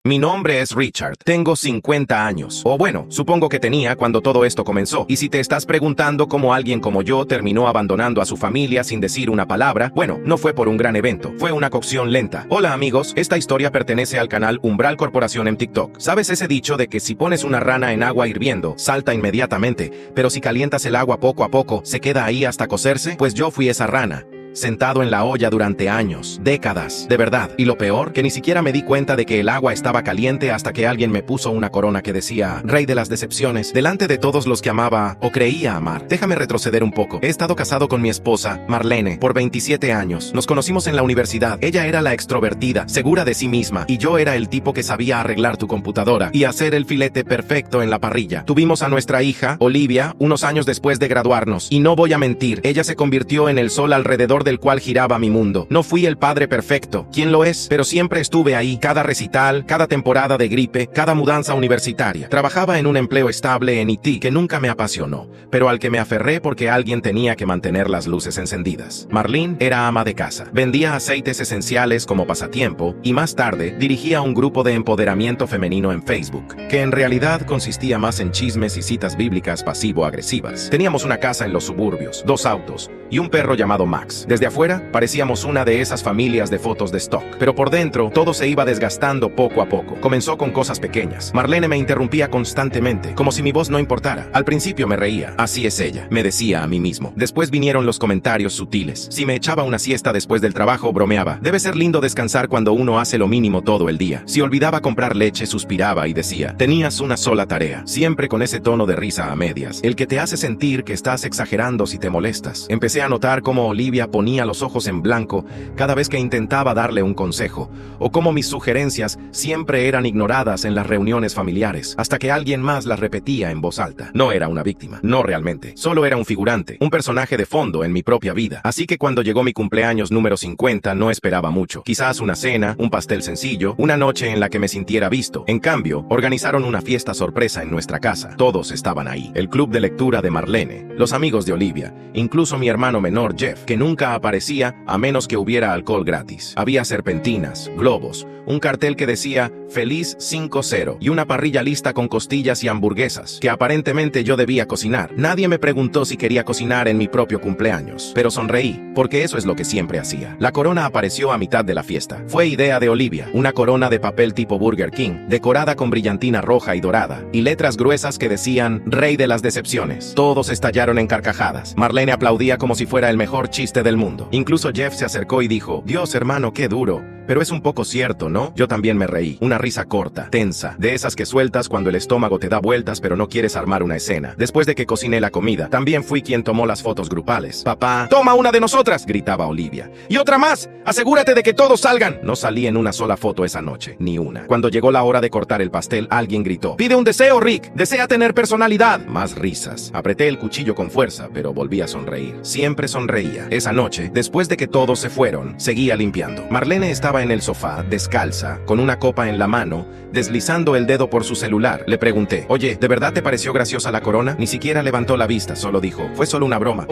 Mi nombre es Richard, tengo 50 años. O bueno, supongo que tenía cuando todo esto comenzó. Y si te estás preguntando cómo alguien como yo terminó abandonando a su familia sin decir una palabra, bueno, no fue por un gran evento, fue una cocción lenta. Hola amigos, esta historia pertenece al canal Umbral Corporación en TikTok. ¿Sabes ese dicho de que si pones una rana en agua hirviendo, salta inmediatamente, pero si calientas el agua poco a poco, se queda ahí hasta cocerse? Pues yo fui esa rana. Sentado en la olla durante años, décadas, de verdad. Y lo peor, que ni siquiera me di cuenta de que el agua estaba caliente hasta que alguien me puso una corona que decía Rey de las Decepciones, delante de todos los que amaba o creía amar. Déjame retroceder un poco. He estado casado con mi esposa, Marlene, por 27 años. Nos conocimos en la universidad. Ella era la extrovertida, segura de sí misma, y yo era el tipo que sabía arreglar tu computadora y hacer el filete perfecto en la parrilla. Tuvimos a nuestra hija, Olivia, unos años después de graduarnos, y no voy a mentir, ella se convirtió en el sol alrededor del cual giraba mi mundo. No fui el padre perfecto, ¿quién lo es? Pero siempre estuve ahí, cada recital, cada temporada de gripe, cada mudanza universitaria. Trabajaba en un empleo estable en IT que nunca me apasionó, pero al que me aferré porque alguien tenía que mantener las luces encendidas. Marlene era ama de casa, vendía aceites esenciales como pasatiempo y más tarde dirigía un grupo de empoderamiento femenino en Facebook, que en realidad consistía más en chismes y citas bíblicas pasivo-agresivas. Teníamos una casa en los suburbios, 2 autos y un perro llamado Max. Desde afuera, parecíamos una de esas familias de fotos de stock, pero por dentro, todo se iba desgastando poco a poco. Comenzó con cosas pequeñas. Marlene me interrumpía constantemente, como si mi voz no importara. Al principio me reía. Así es ella, me decía a mí mismo. Después vinieron los comentarios sutiles. Si me echaba una siesta después del trabajo, bromeaba. Debe ser lindo descansar cuando uno hace lo mínimo todo el día. Si olvidaba comprar leche, suspiraba y decía, tenías una sola tarea. Siempre con ese tono de risa a medias, el que te hace sentir que estás exagerando si te molestas. Empecé a notar cómo Olivia ponía los ojos en blanco cada vez que intentaba darle un consejo, o cómo mis sugerencias siempre eran ignoradas en las reuniones familiares, hasta que alguien más las repetía en voz alta. No era una víctima, no realmente, solo era un figurante, un personaje de fondo en mi propia vida. Así que cuando llegó mi cumpleaños número 50 no esperaba mucho, quizás una cena, un pastel sencillo, una noche en la que me sintiera visto. En cambio, organizaron una fiesta sorpresa en nuestra casa. Todos estaban ahí, el club de lectura de Marlene, los amigos de Olivia, incluso mi hermano menor Jeff, que nunca aparecía a menos que hubiera alcohol gratis. Había serpentinas, globos, un cartel que decía Feliz 5-0 y una parrilla lista con costillas y hamburguesas, que aparentemente yo debía cocinar. Nadie me preguntó si quería cocinar en mi propio cumpleaños, pero sonreí, porque eso es lo que siempre hacía. La corona apareció a mitad de la fiesta. Fue idea de Olivia, una corona de papel tipo Burger King, decorada con brillantina roja y dorada, y letras gruesas que decían Rey de las Decepciones. Todos estallaron en carcajadas. Marlene aplaudía como si fuera el mejor chiste del mundo. Incluso Jeff se acercó y dijo, Dios hermano, qué duro. Pero es un poco cierto, ¿no? Yo también me reí. Una risa corta, tensa, de esas que sueltas cuando el estómago te da vueltas pero no quieres armar una escena. Después de que cociné la comida, también fui quien tomó las fotos grupales. Papá, ¡toma una de nosotras!, gritaba Olivia. ¡Y otra más! ¡Asegúrate de que todos salgan! No salí en una sola foto esa noche, ni una. Cuando llegó la hora de cortar el pastel, alguien gritó, ¡pide un deseo, Rick! ¡Desea tener personalidad! Más risas. Apreté el cuchillo con fuerza, pero volví a sonreír. Siempre sonreía. Esa noche, después de que todos se fueron, seguía limpiando. Marlene estaba en el sofá, descalza, con una copa en la mano, deslizando el dedo por su celular. Le pregunté, oye, ¿de verdad te pareció graciosa la corona? Ni siquiera levantó la vista, solo dijo, fue solo una broma.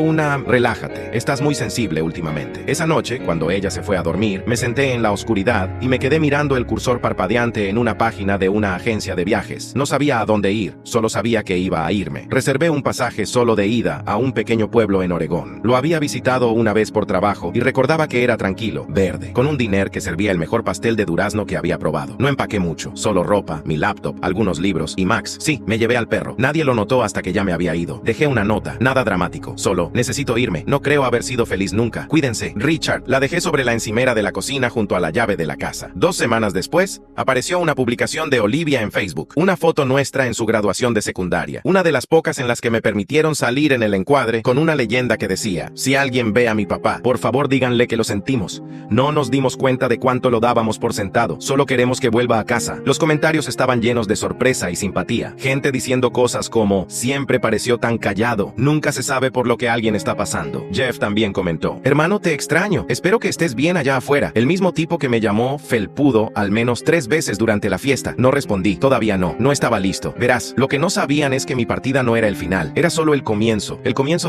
Relájate, estás muy sensible últimamente. Esa noche, cuando ella se fue a dormir, me senté en la oscuridad y me quedé mirando el cursor parpadeante en una página de una agencia de viajes. No sabía a dónde ir, solo sabía que iba a irme. Reservé un pasaje solo de ida a un pequeño pueblo en Oregón. Lo había visitado una vez por trabajo y recordaba que era tranquilo, verde, con un diner que servía el mejor pastel de durazno que había probado. No empaqué mucho, solo ropa, mi laptop, algunos libros y Max. Sí, me llevé al perro. Nadie lo notó hasta que ya me había ido. Dejé una nota, nada dramático, solo, necesito irme. No creo haber sido feliz nunca. Cuídense. Richard. La dejé sobre la encimera de la cocina junto a la llave de la casa. 2 semanas después, apareció una publicación de Olivia en Facebook. Una foto nuestra en su graduación de secundaria. Una de las pocas en las que me permitieron salir en el encuadre con una leyenda que decía, si alguien ve a mi papá, por favor díganle que lo sentimos. No nos dimos cuenta de cuánto lo dábamos por sentado. Solo queremos que vuelva a casa. Los comentarios estaban llenos de sorpresa y simpatía. Gente diciendo cosas como, siempre pareció tan callado. Nunca se sabe por lo que alguien está pasando. Jeff también comentó, hermano, te extraño. Espero que estés bien allá afuera. El mismo tipo que me llamó felpudo al menos 3 veces durante la fiesta. No respondí. Todavía no estaba listo. Verás, lo que no sabían es que mi partida no era el final. Era solo el comienzo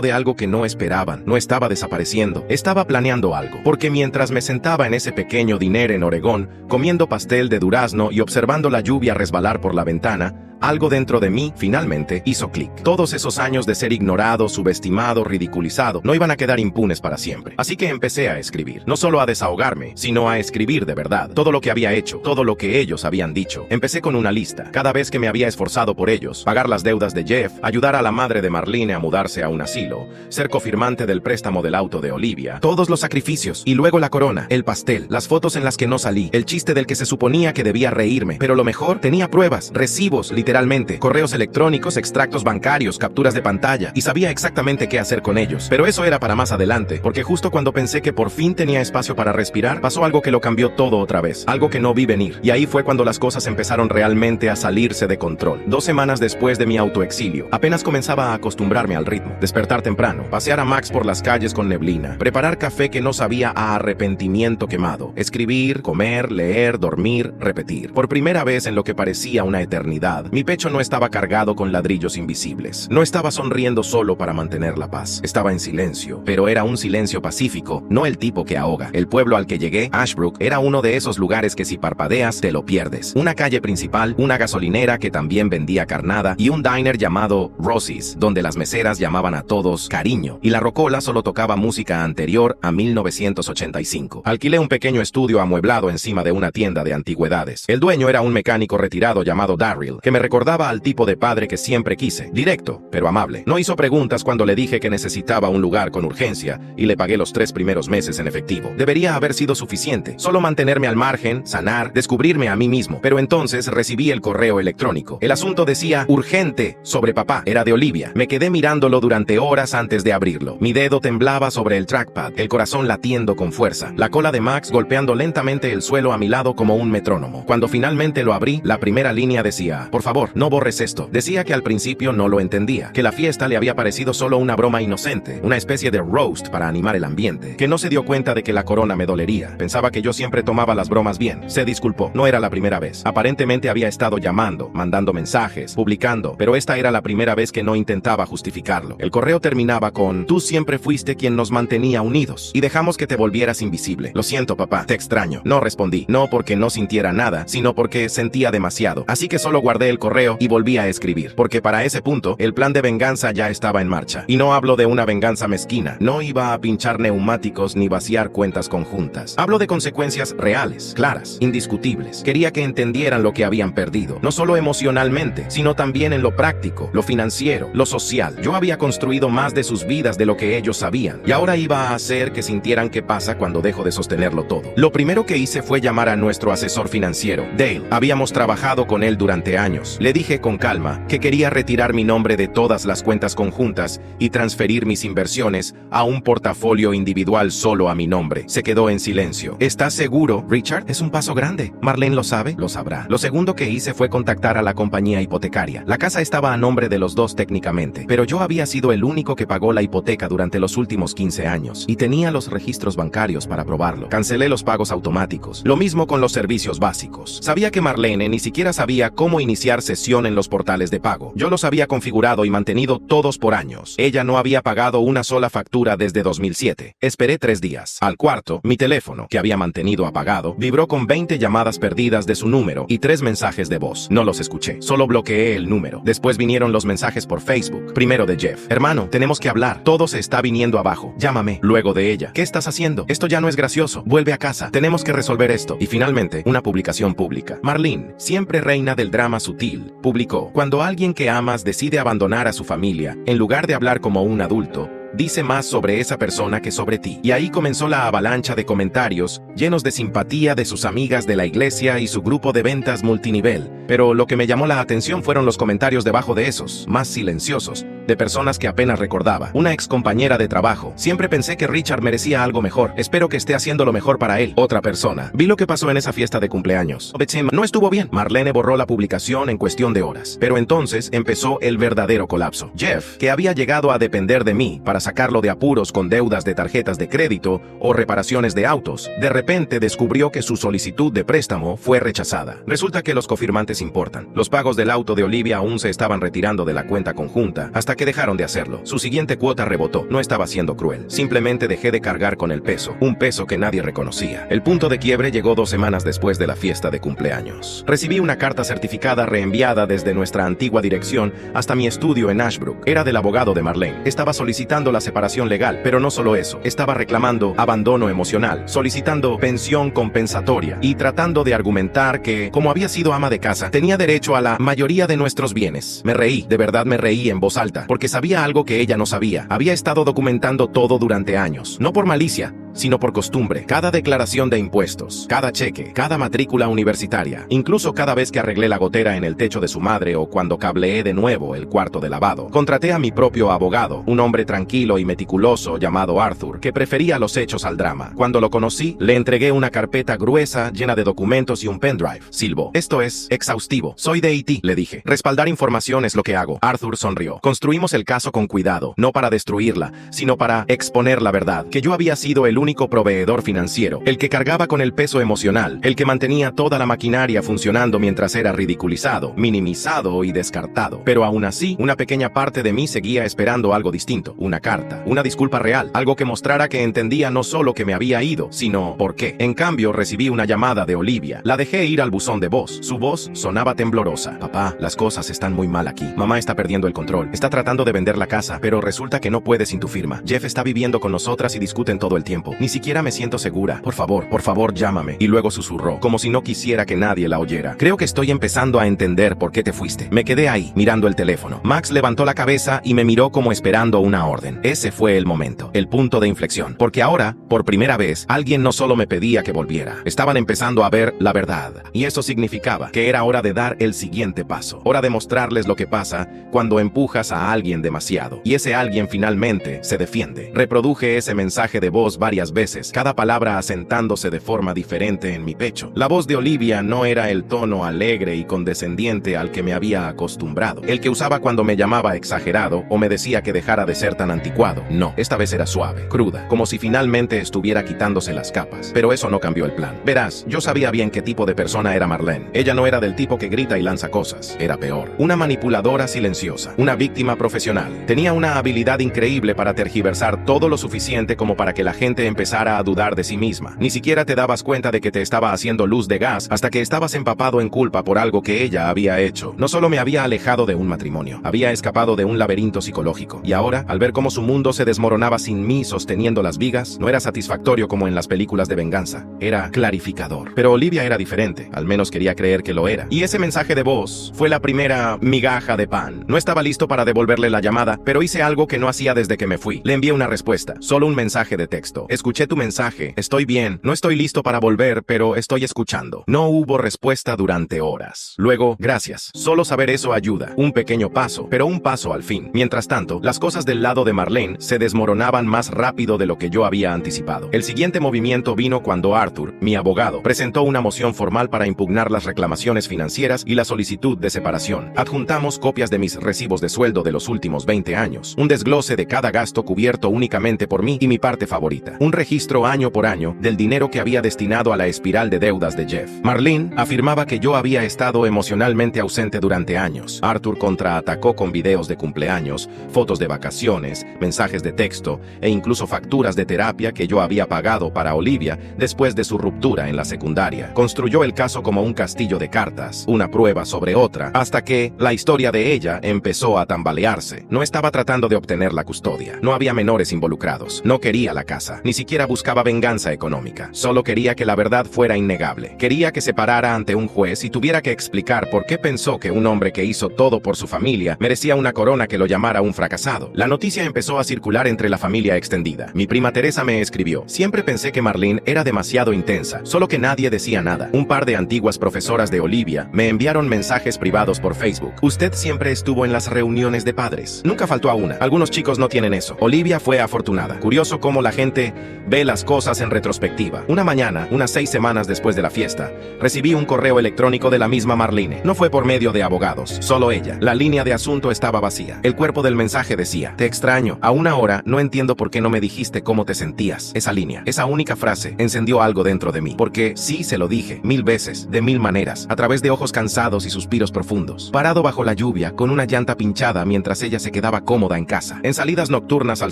de algo que no esperaba estaban, no estaba desapareciendo, estaba planeando algo. Porque mientras me sentaba en ese pequeño diner en Oregón, comiendo pastel de durazno y observando la lluvia resbalar por la ventana, algo dentro de mí, finalmente, hizo clic. Todos esos años de ser ignorado, subestimado, ridiculizado, no iban a quedar impunes para siempre. Así que empecé a escribir. No solo a desahogarme, sino a escribir de verdad. Todo lo que había hecho, todo lo que ellos habían dicho. Empecé con una lista. Cada vez que me había esforzado por ellos, pagar las deudas de Jeff, ayudar a la madre de Marlene a mudarse a un asilo, ser cofirmante del préstamo del auto de Olivia, todos los sacrificios, y luego la corona, el pastel, las fotos en las que no salí, el chiste del que se suponía que debía reírme. Pero lo mejor, tenía pruebas, recibos, literalmente, correos electrónicos, extractos bancarios, capturas de pantalla, y sabía exactamente qué hacer con ellos. Pero eso era para más adelante, porque justo cuando pensé que por fin tenía espacio para respirar, pasó algo que lo cambió todo otra vez, algo que no vi venir. Y ahí fue cuando las cosas empezaron realmente a salirse de control. 2 semanas después de mi autoexilio, apenas comenzaba a acostumbrarme al ritmo. Despertar temprano, pasear a Max por las calles con neblina, preparar café que no sabía a arrepentimiento quemado, escribir, comer, leer, dormir, repetir. Por primera vez en lo que parecía una eternidad, mi pecho no estaba cargado con ladrillos invisibles. No estaba sonriendo solo para mantener la paz. Estaba en silencio, pero era un silencio pacífico, no el tipo que ahoga. El pueblo al que llegué, Ashbrook, era uno de esos lugares que si parpadeas te lo pierdes. Una calle principal, una gasolinera que también vendía carnada y un diner llamado Rosie's, donde las meseras llamaban a todos cariño, y la rocola solo tocaba música anterior a 1985. Alquilé un pequeño estudio amueblado encima de una tienda de antigüedades. El dueño era un mecánico retirado llamado Darryl, que me recordaba al tipo de padre que siempre quise, directo, pero amable. No hizo preguntas cuando le dije que necesitaba un lugar con urgencia y le pagué los 3 primeros meses en efectivo. Debería haber sido suficiente, solo mantenerme al margen, sanar, descubrirme a mí mismo. Pero entonces recibí el correo electrónico. El asunto decía, urgente, sobre papá. Era de Olivia. Me quedé mirándolo durante horas antes de abrirlo. Mi dedo temblaba sobre el trackpad, el corazón latiendo con fuerza, la cola de Max golpeando lentamente el suelo a mi lado como un metrónomo. Cuando finalmente lo abrí, la primera línea decía, por favor, no borres esto. Decía que al principio no lo entendía, que la fiesta le había parecido solo una broma inocente, una especie de roast para animar el ambiente, que no se dio cuenta de que la corona me dolería. Pensaba que yo siempre tomaba las bromas bien. Se disculpó. No era la primera vez. Aparentemente había estado llamando, mandando mensajes, publicando, pero esta era la primera vez que no intentaba justificarlo. El correo terminaba con, tú siempre fuiste quien nos mantenía unidos, y dejamos que te volvieras invisible. Lo siento, papá, te extraño. No respondí, no porque no sintiera nada, sino porque sentía demasiado. Así que solo guardé el correo y volví a escribir, porque para ese punto, el plan de venganza ya estaba en marcha. Y no hablo de una venganza mezquina. No iba a pinchar neumáticos ni vaciar cuentas conjuntas. Hablo de consecuencias reales, claras, indiscutibles. Quería que entendieran lo que habían perdido, no solo emocionalmente, sino también en lo práctico, lo financiero, lo social. Yo había construido más de sus vidas de lo que ellos sabían, y ahora iba a hacer que sintieran qué pasa cuando dejo de sostenerlo todo. Lo primero que hice fue llamar a nuestro asesor financiero, Dale. Habíamos trabajado con él durante años. Le dije con calma que quería retirar mi nombre de todas las cuentas conjuntas y transferir mis inversiones a un portafolio individual solo a mi nombre. Se quedó en silencio. ¿Estás seguro, Richard? Es un paso grande. ¿Marlene lo sabe? Lo sabrá. Lo segundo que hice fue contactar a la compañía hipotecaria. La casa estaba a nombre de los dos técnicamente, pero yo había sido el único que pagó la hipoteca durante los últimos 15 años y tenía los registros bancarios para probarlo. Cancelé los pagos automáticos. Lo mismo con los servicios básicos. Sabía que Marlene ni siquiera sabía cómo iniciar sesión en los portales de pago. Yo los había configurado y mantenido todos por años. Ella no había pagado una sola factura desde 2007. Esperé 3 días. Al cuarto, mi teléfono, que había mantenido apagado, vibró con 20 llamadas perdidas de su número y 3 mensajes de voz. No los escuché. Solo bloqueé el número. Después vinieron los mensajes por Facebook. Primero de Jeff. Hermano, tenemos que hablar. Todo se está viniendo abajo. Llámame. Luego de ella. ¿Qué estás haciendo? Esto ya no es gracioso. Vuelve a casa. Tenemos que resolver esto. Y finalmente, una publicación pública. Marlene, siempre reina del drama sutil, publicó, cuando alguien que amas decide abandonar a su familia, en lugar de hablar como un adulto, dice más sobre esa persona que sobre ti. Y ahí comenzó la avalancha de comentarios, llenos de simpatía de sus amigas de la iglesia y su grupo de ventas multinivel. Pero lo que me llamó la atención fueron los comentarios debajo de esos, más silenciosos, de personas que apenas recordaba. Una ex compañera de trabajo. Siempre pensé que Richard merecía algo mejor. Espero que esté haciendo lo mejor para él. Otra persona. Vi lo que pasó en esa fiesta de cumpleaños. No estuvo bien. Marlene borró la publicación en cuestión de horas. Pero entonces empezó el verdadero colapso. Jeff, que había llegado a depender de mí para sacarlo de apuros con deudas de tarjetas de crédito o reparaciones de autos, de repente descubrió que su solicitud de préstamo fue rechazada. Resulta que los cofirmantes importan. Los pagos del auto de Olivia aún se estaban retirando de la cuenta conjunta, hasta que dejaron de hacerlo. Su siguiente cuota rebotó. No estaba siendo cruel. Simplemente dejé de cargar con el peso. Un peso que nadie reconocía. El punto de quiebre llegó 2 semanas después de la fiesta de cumpleaños. Recibí una carta certificada reenviada desde nuestra antigua dirección hasta mi estudio en Ashbrook. Era del abogado de Marlene. Estaba solicitando la separación legal, pero no solo eso. Estaba reclamando abandono emocional, solicitando pensión compensatoria y tratando de argumentar que, como había sido ama de casa, tenía derecho a la mayoría de nuestros bienes. Me reí, de verdad me reí en voz alta, porque sabía algo que ella no sabía. Había estado documentando todo durante años, no por malicia, sino por costumbre. Cada declaración de impuestos, cada cheque, cada matrícula universitaria, incluso cada vez que arreglé la gotera en el techo de su madre o cuando cableé de nuevo el cuarto de lavado. Contraté a mi propio abogado, un hombre tranquilo y meticuloso llamado Arthur, que prefería los hechos al drama. Cuando lo conocí, le entregué una carpeta gruesa llena de documentos y un pendrive. Silbó. Esto es exhaustivo. Soy de IT, le dije. Respaldar información es lo que hago. Arthur sonrió. Construimos el caso con cuidado, no para destruirla, sino para exponer la verdad, que yo había sido el único proveedor financiero, el que cargaba con el peso emocional, el que mantenía toda la maquinaria funcionando mientras era ridiculizado, minimizado y descartado. Pero aún así, una pequeña parte de mí seguía esperando algo distinto, una carta, una disculpa real, algo que mostrara que entendía no solo que me había ido, sino por qué. En cambio, recibí una llamada de Olivia. La dejé ir al buzón de voz. Su voz sonaba temblorosa. Papá, las cosas están muy mal aquí. Mamá está perdiendo el control. Está tratando de vender la casa, pero resulta que no puede sin tu firma. Jeff está viviendo con nosotras y discuten todo el tiempo. Ni siquiera me siento segura. Por favor, llámame. Y luego susurró, como si no quisiera que nadie la oyera. Creo que estoy empezando a entender por qué te fuiste. Me quedé ahí, mirando el teléfono. Max levantó la cabeza y me miró como esperando una orden. Ese fue el momento, el punto de inflexión. Porque ahora, por primera vez, alguien no solo me pedía que volviera. Estaban empezando a ver la verdad. Y eso significaba que era hora de dar el siguiente paso. Hora de mostrarles lo que pasa cuando empujas a alguien demasiado. Y ese alguien finalmente se defiende. Reproduje ese mensaje de voz varias veces, cada palabra asentándose de forma diferente en mi pecho. La voz de Olivia no era el tono alegre y condescendiente al que me había acostumbrado, el que usaba cuando me llamaba exagerado o me decía que dejara de ser tan anticuado. No, esta vez era suave, cruda, como si finalmente estuviera quitándose las capas. Pero eso no cambió el plan. Verás, yo sabía bien qué tipo de persona era Marlene. Ella no era del tipo que grita y lanza cosas. Era peor. Una manipuladora silenciosa, una víctima profesional. Tenía una habilidad increíble para tergiversar todo lo suficiente como para que la gente empezara a dudar de sí misma. Ni siquiera te dabas cuenta de que te estaba haciendo luz de gas hasta que estabas empapado en culpa por algo que ella había hecho. No solo me había alejado de un matrimonio, había escapado de un laberinto psicológico. Y ahora, al ver cómo su mundo se desmoronaba sin mí sosteniendo las vigas, no era satisfactorio como en las películas de venganza. Era clarificador. Pero Olivia era diferente, al menos quería creer que lo era. Y ese mensaje de voz fue la primera migaja de pan. No estaba listo para devolverle la llamada, pero hice algo que no hacía desde que me fui. Le envié una respuesta, solo un mensaje de texto. Escuché tu mensaje, estoy bien, no estoy listo para volver, pero estoy escuchando. No hubo respuesta durante horas. Luego, gracias. Solo saber eso ayuda. Un pequeño paso, pero un paso al fin. Mientras tanto, las cosas del lado de Marlene se desmoronaban más rápido de lo que yo había anticipado. El siguiente movimiento vino cuando Arthur, mi abogado, presentó una moción formal para impugnar las reclamaciones financieras y la solicitud de separación. Adjuntamos copias de mis recibos de sueldo de los últimos 20 años, un desglose de cada gasto cubierto únicamente por mí y mi parte favorita, un registro año por año del dinero que había destinado a la espiral de deudas de Jeff. Marlene afirmaba que yo había estado emocionalmente ausente durante años. Arthur contraatacó con videos de cumpleaños, fotos de vacaciones, mensajes de texto e incluso facturas de terapia que yo había pagado para Olivia después de su ruptura en la secundaria. Construyó el caso como un castillo de cartas, una prueba sobre otra, hasta que la historia de ella empezó a tambalearse. No estaba tratando de obtener la custodia. No había menores involucrados. No quería la casa. Ni siquiera buscaba venganza económica. Solo quería que la verdad fuera innegable. Quería que se parara ante un juez y tuviera que explicar por qué pensó que un hombre que hizo todo por su familia merecía una corona que lo llamara un fracasado. La noticia empezó a circular entre la familia extendida. Mi prima Teresa me escribió: siempre pensé que Marlene era demasiado intensa, solo que nadie decía nada. Un par de antiguas profesoras de Olivia me enviaron mensajes privados por Facebook. Usted siempre estuvo en las reuniones de padres. Nunca faltó a una. Algunos chicos no tienen eso. Olivia fue afortunada. Curioso cómo la gente Ve las cosas en retrospectiva. Una mañana, unas 6 semanas después de la fiesta, recibí un correo electrónico de la misma Marlene. No fue por medio de abogados, solo ella. La línea de asunto estaba vacía. El cuerpo del mensaje decía: te extraño. Aún ahora, no entiendo por qué no me dijiste cómo te sentías. Esa línea, esa única frase, encendió algo dentro de mí. Porque sí, se lo dije, 1000 veces, de 1000 maneras, a través de ojos cansados y suspiros profundos. Parado bajo la lluvia, con una llanta pinchada mientras ella se quedaba cómoda en casa. En salidas nocturnas al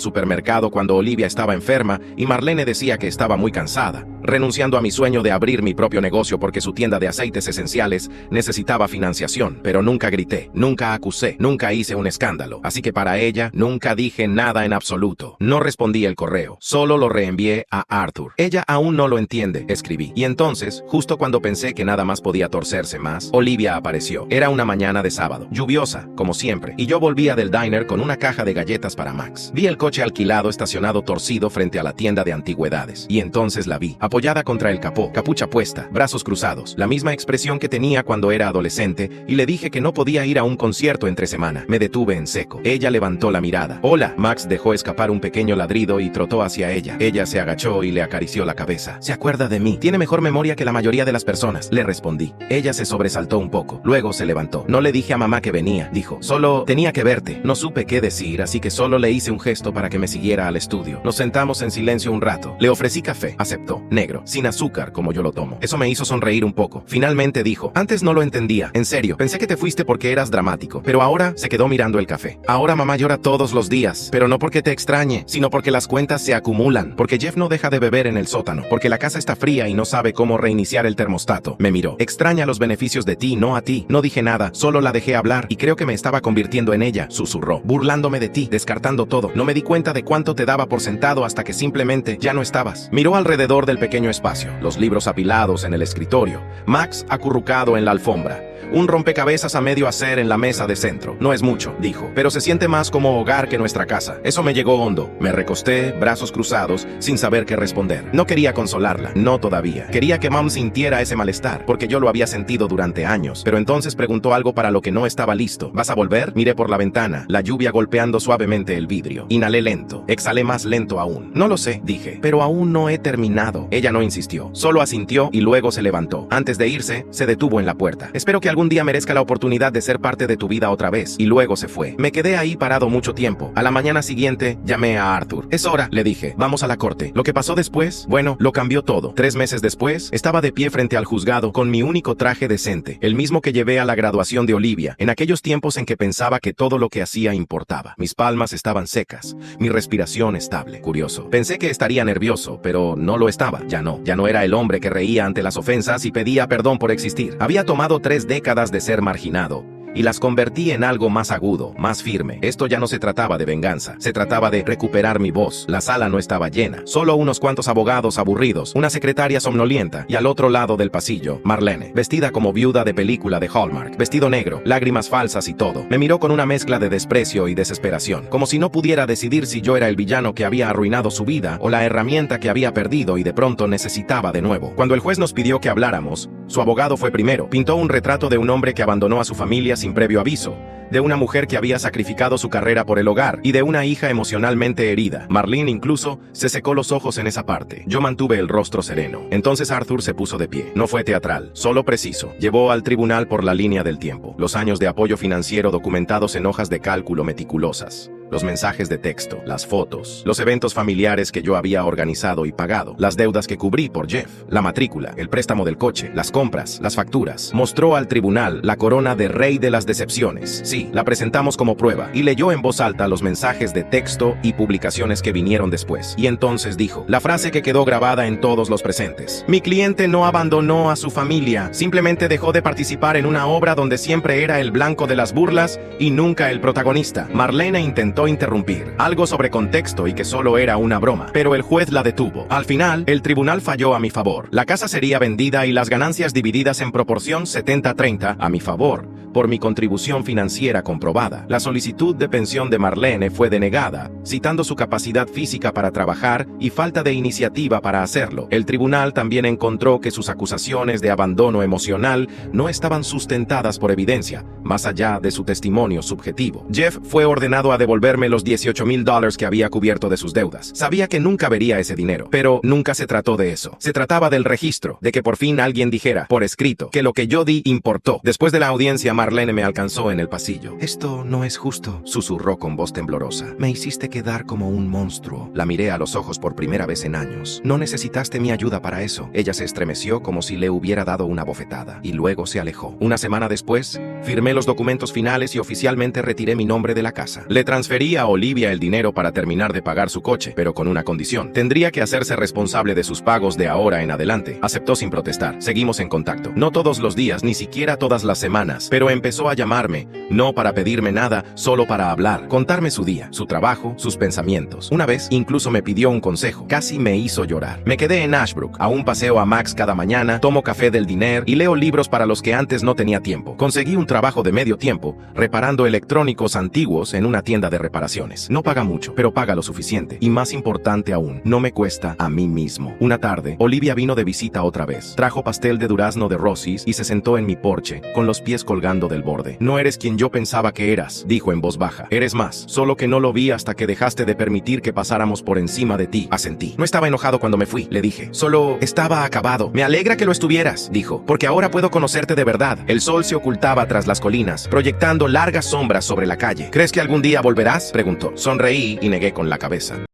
supermercado cuando Olivia estaba enferma y Marlene decía que estaba muy cansada. Renunciando a mi sueño de abrir mi propio negocio porque su tienda de aceites esenciales necesitaba financiación. Pero nunca grité, nunca acusé, nunca hice un escándalo. Así que para ella, nunca dije nada en absoluto. No respondí el correo, solo lo reenvié a Arthur. Ella aún no lo entiende, escribí. Y entonces, justo cuando pensé que nada más podía torcerse más, Olivia apareció. Era una mañana de sábado, lluviosa, como siempre, y yo volvía del diner con una caja de galletas para Max. Vi el coche alquilado estacionado torcido frente a la tienda de antigüedades. Y entonces la vi, apoyada contra el capó, capucha puesta, brazos cruzados, la misma expresión que tenía cuando era adolescente, y le dije que no podía ir a un concierto entre semana. Me detuve en seco. Ella levantó la mirada. Hola. Max dejó escapar un pequeño ladrido y trotó hacia ella. Ella se agachó y le acarició la cabeza. Se acuerda de mí. Tiene mejor memoria que la mayoría de las personas, le respondí. Ella se sobresaltó un poco. Luego se levantó. No le dije a mamá que venía, dijo. Solo tenía que verte. No supe qué decir, así que solo le hice un gesto para que me siguiera al estudio. Nos sentamos en silencio un rato. Le ofrecí café. Aceptó. Negro, sin azúcar, como yo lo tomo. Eso me hizo sonreír un poco. Finalmente dijo: antes no lo entendía. En serio, pensé que te fuiste porque eras dramático. Pero ahora se quedó mirando el café. Ahora mamá llora todos los días. Pero no porque te extrañe, sino porque las cuentas se acumulan. Porque Jeff no deja de beber en el sótano. Porque la casa está fría y no sabe cómo reiniciar el termostato. Me miró. Extraña los beneficios de ti, no a ti. No dije nada, solo la dejé hablar y creo que me estaba convirtiendo en ella, susurró. Burlándome de ti, descartando todo. No me di cuenta de cuánto te daba por sentado hasta que simplemente ya no estabas. Miró alrededor del pequeño espacio. Los libros apilados en el escritorio. Max acurrucado en la alfombra. Un rompecabezas a medio hacer en la mesa de centro. No es mucho, dijo, pero se siente más como hogar que nuestra casa. Eso me llegó hondo. Me recosté, brazos cruzados, sin saber qué responder. No quería consolarla, no todavía. Quería que Mom sintiera ese malestar, porque yo lo había sentido durante años. Pero entonces preguntó algo para lo que no estaba listo. ¿Vas a volver? Miré por la ventana, la lluvia golpeando suavemente el vidrio. Inhalé lento, exhalé más lento aún. No lo sé, dije, pero aún no he terminado. Ella no insistió, solo asintió y luego se levantó. Antes de irse, se detuvo en la puerta. Espero que algún día merezca la oportunidad de ser parte de tu vida otra vez. Y luego se fue. Me quedé ahí parado mucho tiempo. A la mañana siguiente, llamé a Arthur. Es hora, le dije. Vamos a la corte. Lo que pasó después, bueno, lo cambió todo. 3 meses después, estaba de pie frente al juzgado con mi único traje decente, el mismo que llevé a la graduación de Olivia, en aquellos tiempos en que pensaba que todo lo que hacía importaba. Mis palmas estaban secas, mi respiración estable. Curioso. Pensé que estaría nervioso, pero no lo estaba. Ya no era el hombre que reía ante las ofensas y pedía perdón por existir. Había tomado 3 décadas de ser marginado y las convertí en algo más agudo, más firme. Esto ya no se trataba de venganza, se trataba de recuperar mi voz. La sala no estaba llena, solo unos cuantos abogados aburridos, una secretaria somnolienta y al otro lado del pasillo, Marlene, vestida como viuda de película de Hallmark, vestido negro, lágrimas falsas y todo. Me miró con una mezcla de desprecio y desesperación, como si no pudiera decidir si yo era el villano que había arruinado su vida o la herramienta que había perdido y de pronto necesitaba de nuevo. Cuando el juez nos pidió que habláramos, su abogado fue primero. Pintó un retrato de un hombre que abandonó a su familia sin previo aviso, de una mujer que había sacrificado su carrera por el hogar y de una hija emocionalmente herida. Marlene incluso se secó los ojos en esa parte. Yo mantuve el rostro sereno. Entonces Arthur se puso de pie. No fue teatral, solo preciso. Llevó al tribunal por la línea del tiempo. Los años de apoyo financiero documentados en hojas de cálculo meticulosas. Los mensajes de texto, las fotos, los eventos familiares que yo había organizado y pagado, las deudas que cubrí por Jeff, la matrícula, el préstamo del coche, las compras, las facturas. Mostró al tribunal la corona de rey de las decepciones. Sí, la presentamos como prueba y leyó en voz alta los mensajes de texto y publicaciones que vinieron después. Y entonces dijo, la frase que quedó grabada en todos los presentes. Mi cliente no abandonó a su familia, simplemente dejó de participar en una obra donde siempre era el blanco de las burlas y nunca el protagonista. Marlene intentó interrumpir, algo sobre contexto y que solo era una broma, pero el juez la detuvo. Al final, el tribunal falló a mi favor. La casa sería vendida y las ganancias divididas en proporción 70-30 a mi favor, por mi contribución financiera comprobada. La solicitud de pensión de Marlene fue denegada, citando su capacidad física para trabajar y falta de iniciativa para hacerlo. El tribunal también encontró que sus acusaciones de abandono emocional no estaban sustentadas por evidencia. más allá de su testimonio subjetivo. Jeff fue ordenado a devolverme los $18,000 que había cubierto de sus deudas. Sabía que nunca vería ese dinero, pero nunca se trató de eso. Se trataba del registro, de que por fin alguien dijera, por escrito, que lo que yo di importó. Después de la audiencia, Marlene me alcanzó en el pasillo. «Esto no es justo», susurró con voz temblorosa. «Me hiciste quedar como un monstruo». La miré a los ojos por primera vez en años. «No necesitaste mi ayuda para eso». Ella se estremeció como si le hubiera dado una bofetada, y luego se alejó. Una semana después, firmé los documentos finales y oficialmente retiré mi nombre de la casa. Le transferí a Olivia el dinero para terminar de pagar su coche, pero con una condición. Tendría que hacerse responsable de sus pagos de ahora en adelante. Aceptó sin protestar. Seguimos en contacto. No todos los días, ni siquiera todas las semanas, pero empezó a llamarme, no para pedirme nada, solo para hablar, contarme su día, su trabajo, sus pensamientos. Una vez, incluso me pidió un consejo. Casi me hizo llorar. Me quedé en Ashbrook. Aún paseo a Max cada mañana, tomo café del diner y leo libros para los que antes no tenía tiempo. Conseguí un trabajo de medio tiempo, reparando electrónicos antiguos en una tienda de reparaciones. No paga mucho, pero paga lo suficiente. Y más importante aún, no me cuesta a mí mismo. Una tarde, Olivia vino de visita otra vez. Trajo pastel de durazno de Rosy's y se sentó en mi porche, con los pies colgando del borde. «No eres quien yo pensaba que eras», dijo en voz baja. «Eres más, solo que no lo vi hasta que dejaste de permitir que pasáramos por encima de ti». Asentí. «No estaba enojado cuando me fui», le dije. «Solo estaba acabado». «Me alegra que lo estuvieras», dijo, «porque ahora puedo conocerte de verdad». El sol se ocultaba tras las colinas, proyectando largas sombras sobre la calle. «¿Crees que algún día volverás?», preguntó. Sonreí y negué con la cabeza.